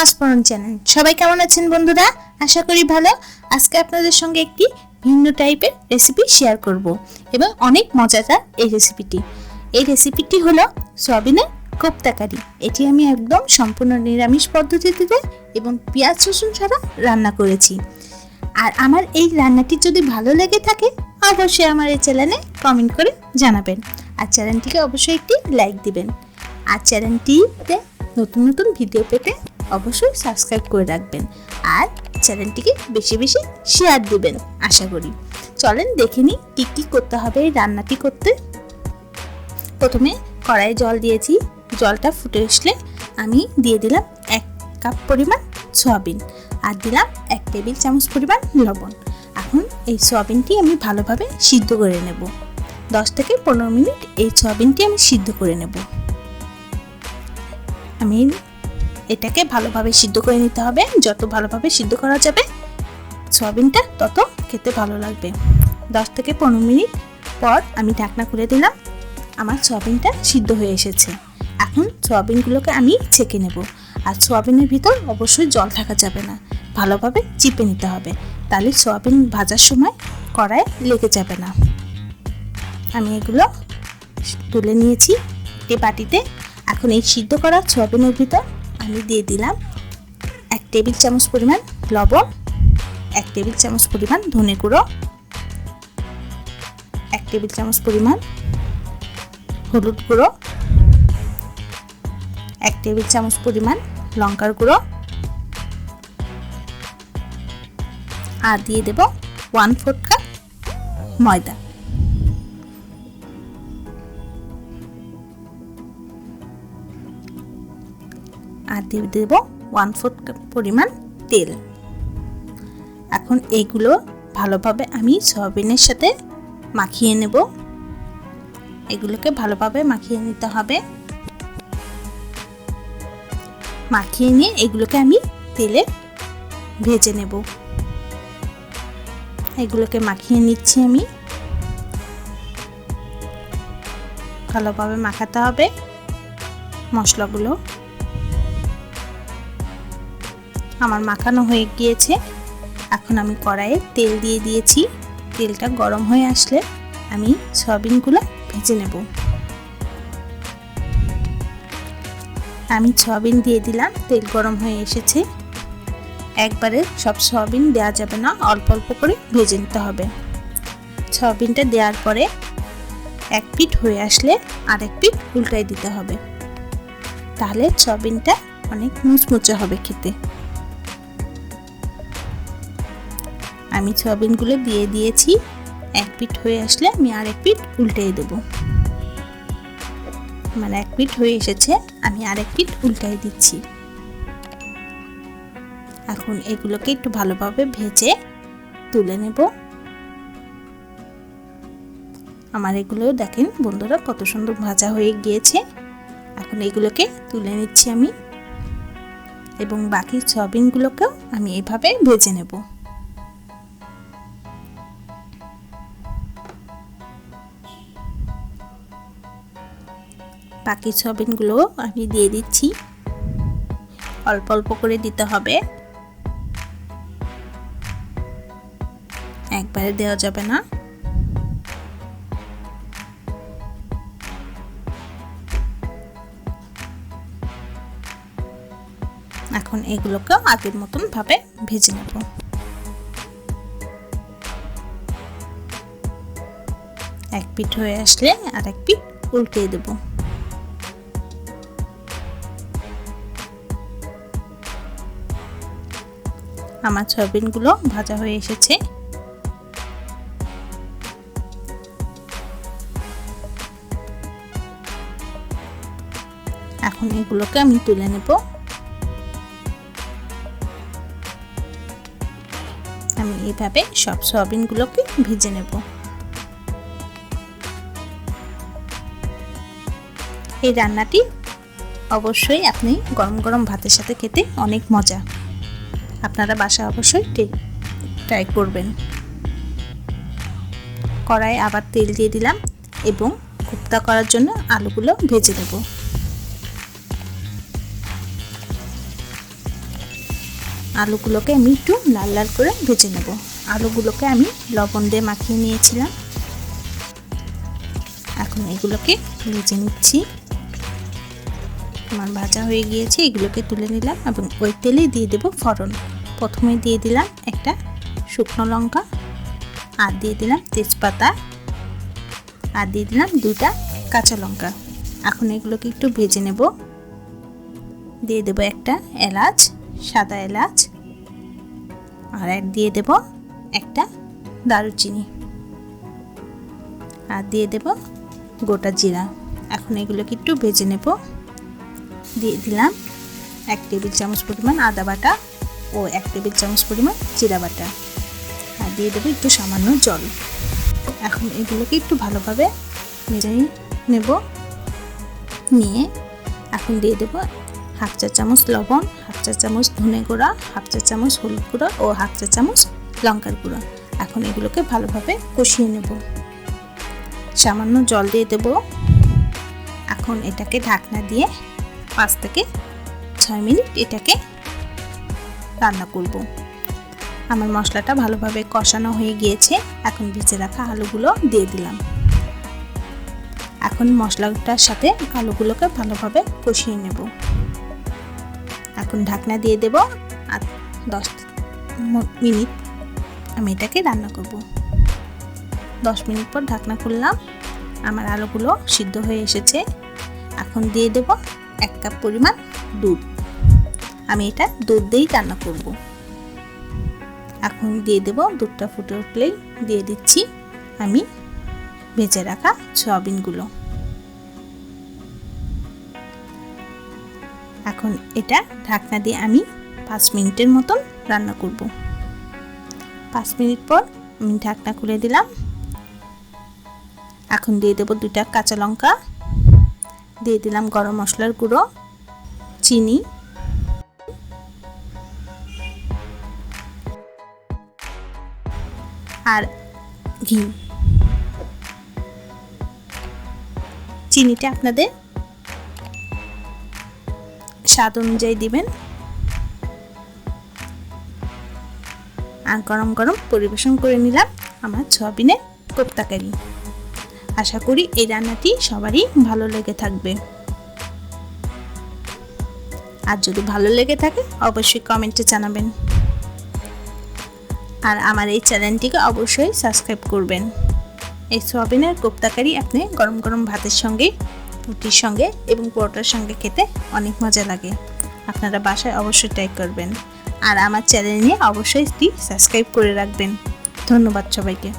পাঁচফোড়ন channel. সবাই কেমন আছেন বন্ধুরা? আশা করি ভালো। আজকে আপনাদের সঙ্গে একটি ভিন্ন টাইপের রেসিপি শেয়ার করব এবং অনেক মজাদার এই রেসিপিটি হলো সয়াবিনের কোফতা কারি। এটি আমি একদম সম্পূর্ণ নিরামিষ পদ্ধতিতে এবং পেঁয়াজ রসুন ছাড়া রান্না করেছি। আর আমার এই রান্নাটি যদি ভালো লেগে থাকে অবশ্যই আমার এই চ্যানেলে কমেন্ট করে জানাবেন, আর চ্যানেলটিকে অবশ্যই একটি লাইক দিবেন, আর চ্যানেলটিতে নতুন নতুন ভিডিও পেতে অবশ্যই সাবস্ক্রাইব করে রাখবেন, আর চ্যানেলটিকে বেশি বেশি শেয়ার দিবেন আশা করি। চলেন দেখে নিই কী কী করতে হবে এই রান্নাটি করতে। প্রথমে কড়াইয়ে জল দিয়েছি, জলটা ফুটে আসলে আমি দিয়ে দিলাম 1 কাপ পরিমাণ সয়াবিন, আর দিলাম 1 টেবিল চামচ পরিমাণ লবণ। এখন এই সয়াবিনটি আমি ভালোভাবে সিদ্ধ করে নেব। 10 থেকে 15 মিনিট এই সয়াবিনটি আমি সিদ্ধ করে নেব। আমি এটাকে ভালোভাবে সিদ্ধ করে নিতে হবে। যত ভালোভাবে সিদ্ধ করা যাবে সয়াবিনটা তত খেতে ভালো লাগবে। 10 থেকে 15 মিনিট পর আমি ঢাকনা খুলে দিলাম। আমার সয়াবিনটা সিদ্ধ হয়ে এসেছে। এখন সয়াবিনগুলোকে আমি ছেঁকে নেব। আর সয়াবিনের ভিতর অবশ্যই জল থাকা যাবে না, ভালোভাবে চিপে নিতে হবে, তাহলে সয়াবিন ভাজার সময় কড়াইয়ে লেগে যাবে না। আমি এগুলো তুলে নিয়েছি একটি বাটিতে। এখন এই সিদ্ধ করা সয়াবিনের ভিতর আমি দিয়ে দিলাম 1 টেবিল চামচ পরিমাণ লবণ, 1 টেবিল চামচ পরিমাণ ধনে গুঁড়ো, 1 টেবিল চামচ পরিমাণ হলুদ গুঁড়ো, 1 টেবিল চামচ পরিমাণ লঙ্কার গুঁড়ো, আর দিয়ে দেব 1/4 কাপ ময়দা। আর দিয়ে দেব 1/4 কাপ পরিমাণ তেল। এখন এইগুলো ভালোভাবে আমি সয়াবিনের সাথে মাখিয়ে নেব। এগুলোকে ভালোভাবে মাখিয়ে নিতে হবে। মাখিয়ে নিয়ে এগুলোকে আমি তেলে ভেজে নেব। এগুলোকে মাখিয়ে নিচ্ছি আমি। ভালোভাবে মাখাতে হবে মশলাগুলো। আমার মাখানো হয়ে গিয়েছে। এখন আমি কড়াইয়ে তেল দিয়ে দিয়েছি। তেলটা গরম হয়ে আসলে আমি সয়াবিনগুলো ভেজে নেব। আমি সয়াবিন দিয়ে দিলাম। তেল গরম হয়ে এসেছে। একবারে সব সয়াবিন দেওয়া যাবে না, অল্প অল্প করে ভেজে নিতে হবে। সয়াবিনটা দেওয়ার পরে এক পিঠ হয়ে আসলে আরেক পিঠ উল্টাই দিতে হবে, তাহলে সয়াবিনটা অনেক মুচমুচে হবে খেতে। আমি সয়াবিনগুলো দিয়ে দিয়েছি। এক পিঠ হয়ে আসলে আমি আরেক পিঠ উল্টাই দেব। মানে এক পিঠ হয়ে এসেছে, আমি আরেক পিঠ উল্টাই দিচ্ছি। এখন এগুলোকে একটু ভালোভাবে ভেজে তুলে নেব। আমার এগুলো দেখেন বন্ধুরা কত সুন্দর ভাজা হয়ে গিয়েছে। এখন এগুলোকে তুলে নিচ্ছি আমি, এবং বাকি সয়াবিনগুলোকেও আমি এভাবে ভেজে নেব। বাকি সয়াবিনগুলো আমি দিয়ে দিচ্ছি। অল্প অল্প করে দিতে হবে, একবারে দেওয়া যাবে না। এখন এগুলোকে আগের মতন ভাবে ভেজে নেব। এক পিঠ হয়ে আসলে আর এক পিঠ উল্টে দেব। আমার সয়াবিনগুলো ভাজা হয়ে এসেছে। এখন এগুলোকে আমি তুলে নেব। আমি এইভাবে সব সয়াবিনগুলোকে ভেজে নেব। এই রান্নাটি অবশ্যই আপনি গরম গরম ভাতের সাথে খেতে অনেক মজা। আপনারা বাসায় অবশ্যই ট্রাই করবেন। কড়াইয়ে আবার তেল দিয়ে দিলাম এবং কোফতা করার জন্য আলুগুলো ভেজে নেব। আলুগুলোকে আমি একটু লাল লাল করে ভেজে নেব। আলুগুলোকে আমি লবণ দিয়ে মাখিয়ে নিয়েছিলাম। এখন এগুলোকে ভেজে নিচ্ছি। আমার ভাজা হয়ে গিয়েছে, এগুলোকে তুলে নিলাম এবং ওই তেলে দিয়ে দেব ফোড়ন। প্রথমে দিয়ে দিলাম একটা শুকনো লঙ্কা, আর দিয়ে দিলাম তেজপাতা, আর দিয়ে দিলাম 2টা কাঁচা লঙ্কা। এখন এগুলোকে একটু ভেজে নেব। দিয়ে দেব একটা এলাচ, সাদা এলাচ, আর দিয়ে দেব একটা দারুচিনি, আর দিয়ে দেব গোটা জিরা। এখন এগুলোকে একটু ভেজে নেব। দিয়ে দিলাম 1 টেবিল চামচ পরিমাণ আদা বাটা ও 1 টেবিল চামচ পরিমাণ জিরা বাটা, আর দিয়ে দেবো একটু সামান্য জল। এখন এগুলোকে একটু ভালোভাবে ভেজে নেব। নিয়ে এখন দিয়ে দেব 1/2 চা চামচ লবণ, 1/2 চা চামচ ধনে গুঁড়া, 1/2 চা চামচ হলুদ গুঁড়া ও 1/2 চা চামচ লঙ্কার গুঁড়া। এখন এগুলোকে ভালোভাবে কষিয়ে নেব। সামান্য জল দিয়ে দেব। এখন এটাকে ঢাকনা দিয়ে 5 থেকে 6 মিনিট এটাকে রান্না করব। আমার মশলাটা ভালোভাবে কষানো হয়ে গিয়েছে। এখন ভেজে রাখা আলুগুলো দিয়ে দিলাম। এখন মশলাটার সাথে আলুগুলোকে ভালোভাবে কষিয়ে নেব। এখন ঢাকনা দিয়ে দেব আর 10 মিনিট আমি এটাকে রান্না করব। 10 মিনিট পর ঢাকনা খুললাম। আমার আলুগুলো সিদ্ধ হয়ে এসেছে। এখন দিয়ে দেব 1 কাপ পরিমাণ দুধ। আমি এটা দুধ দিয়েই রান্না করব। এখন দিয়ে দেব, দুধটা ফুটে উঠলেই দিয়ে দিচ্ছি আমি ভেজে রাখা সয়াবিনগুলো। এখন এটা ঢাকনা দিয়ে আমি 5 মিনিটের মতন রান্না করব। 5 মিনিট পর আমি ঢাকনা খুলে দিলাম। এখন দিয়ে দেব 2টা কাঁচা লঙ্কা, দিয়ে দিলাম গরম মশলার গুঁড়ো, চিনি, আর ঘি। চিনিটা আপনাদের স্বাদ অনুযায়ী দিবেন। আর গরম গরম পরিবেশন করে নিলাম আমার সয়াবিনের কোফতা কারি। আশা করি এই রান্নাটি সবারই ভালো লেগে থাকবে। আর যদি ভালো লেগে থাকে অবশ্যই কমেন্টে জানাবেন। আর আমার এই চ্যানেলটিকে অবশ্যই সাবস্ক্রাইব করবেন। এই সয়াবিনের কোফতা কারি আপনি গরম গরম ভাতের সঙ্গে, রুটির সঙ্গে এবং পরোটার সঙ্গে খেতে অনেক মজা লাগে। আপনারা বাসায় অবশ্যই ট্রাই করবেন। আর আমার চ্যানেল নিয়ে অবশ্যই একটি সাবস্ক্রাইব করে রাখবেন। ধন্যবাদ সবাইকে।